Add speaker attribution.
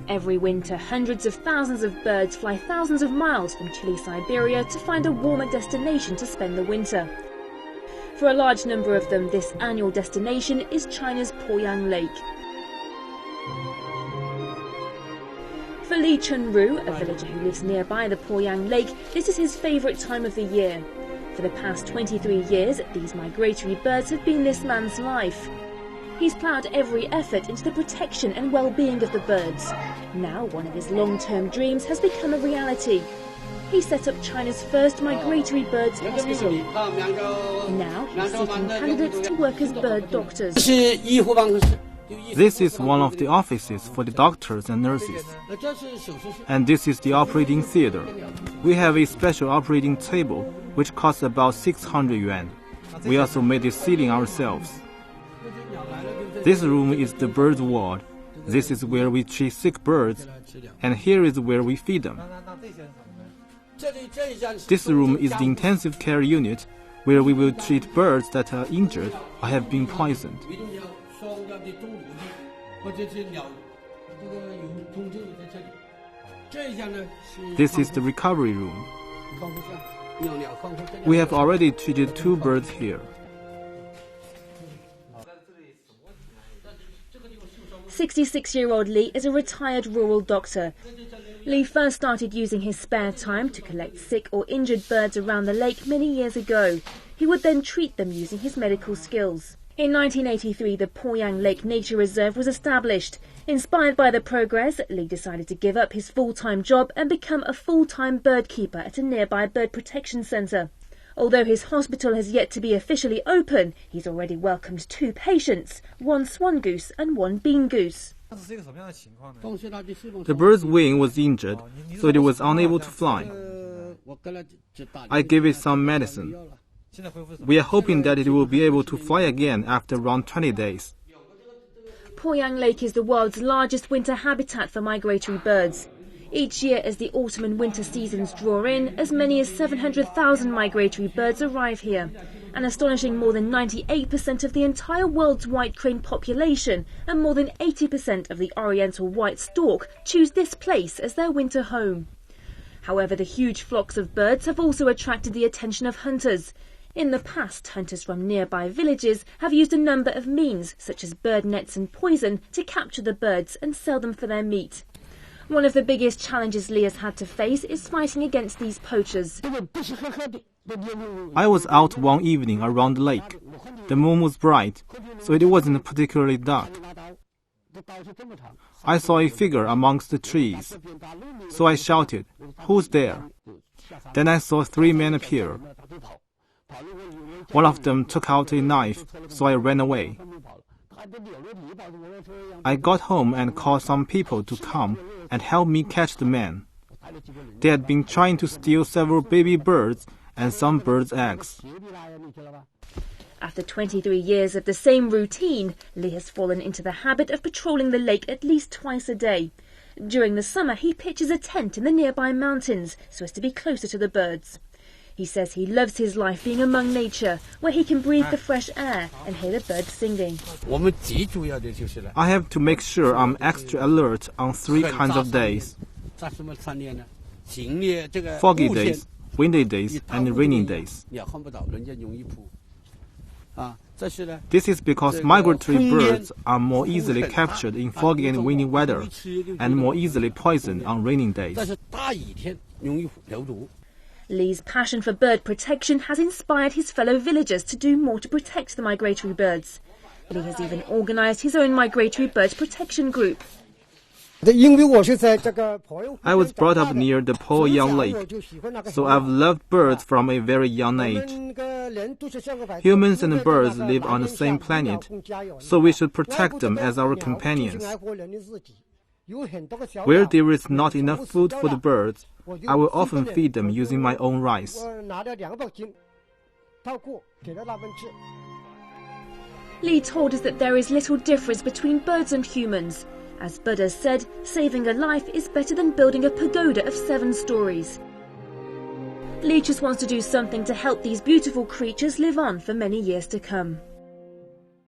Speaker 1: Every winter, hundreds of thousands of birds fly thousands of miles from chilly Siberia to find a warmer destination to spend the winter. For a large number of them, this annual destination is China's Poyang Lake. For Li Chunru, a villager who lives nearby the Poyang Lake, this is his favourite time of the year. For the past 23 years, these migratory birds have been this man's life. He's ploughed every effort into the protection and well-being of the birds. Now, one of his long-term dreams has become a reality. He set up China's first migratory birds hospital. Now, he's seeking candidates to work as bird doctors.
Speaker 2: This is one of the offices for the doctors and nurses. And this is the operating theater. We have a special operating table, which costs about 600 yuan. We also made the ceiling ourselves. This room is the bird ward. This is where we treat sick birds, and here is where we feed them. This room is the intensive care unit, where we will treat birds that are injured or have been poisoned. This is the recovery room. We have already treated 2 birds here.
Speaker 1: 66-year-old Li is a retired rural doctor. Li first started using his spare time to collect sick or injured birds around the lake many years ago. He would then treat them using his medical skills. In 1983, the Poyang Lake Nature Reserve was established. Inspired by the progress, Li decided to give up his full-time job and become a full-time bird keeper at a nearby bird protection centre. Although his hospital has yet to be officially open, he's already welcomed 2 patients, 1 swan goose and 1 bean goose.
Speaker 2: The bird's wing was injured, so it was unable to fly. I gave it some medicine. We are hoping that it will be able to fly again after around 20 days.
Speaker 1: Poyang Lake is the world's largest winter habitat for migratory birds. Each year, as the autumn and winter seasons draw in, as many as 700,000 migratory birds arrive here. An astonishing more than 98% of the entire world's white crane population and more than 80% of the oriental white stork choose this place as their winter home. However, the huge flocks of birds have also attracted the attention of hunters. In the past, hunters from nearby villages have used a number of means, such as bird nets and poison, to capture the birds and sell them for their meat. One of the biggest challenges Li has had to face is fighting against these poachers.
Speaker 2: I was out one evening around the lake. The moon was bright, so it wasn't particularly dark. I saw a figure amongst the trees, so I shouted, "Who's there?" Then I saw 3 men appear. One of them took out a knife, so I ran away. I got home and called some people to come and help me catch the men. They had been trying to steal several baby birds and some birds' eggs.
Speaker 1: After 23 years of the same routine, Li has fallen into the habit of patrolling the lake at least twice a day. During the summer, he pitches a tent in the nearby mountains so as to be closer to the birds. He says he loves his life being among nature, where he can breathe the fresh air and hear the birds singing.
Speaker 2: I have to make sure I'm extra alert on 3 kinds of days: foggy days, windy days, and rainy days. This is because migratory birds are more easily captured in foggy and windy weather, and more easily poisoned on raining days.
Speaker 1: Li's passion for bird protection has inspired his fellow villagers to do more to protect the migratory birds. Li has even organised his own migratory bird protection group.
Speaker 2: I was brought up near the Poyang Lake, so I've loved birds from a very young age. Humans and birds live on the same planet, so we should protect them as our companions. Where there is not enough food for the birds, I will often feed them using my own rice.
Speaker 1: Li told us that there is little difference between birds and humans. As Buddha said, saving a life is better than building a pagoda of 7 stories. Li just wants to do something to help these beautiful creatures live on for many years to come.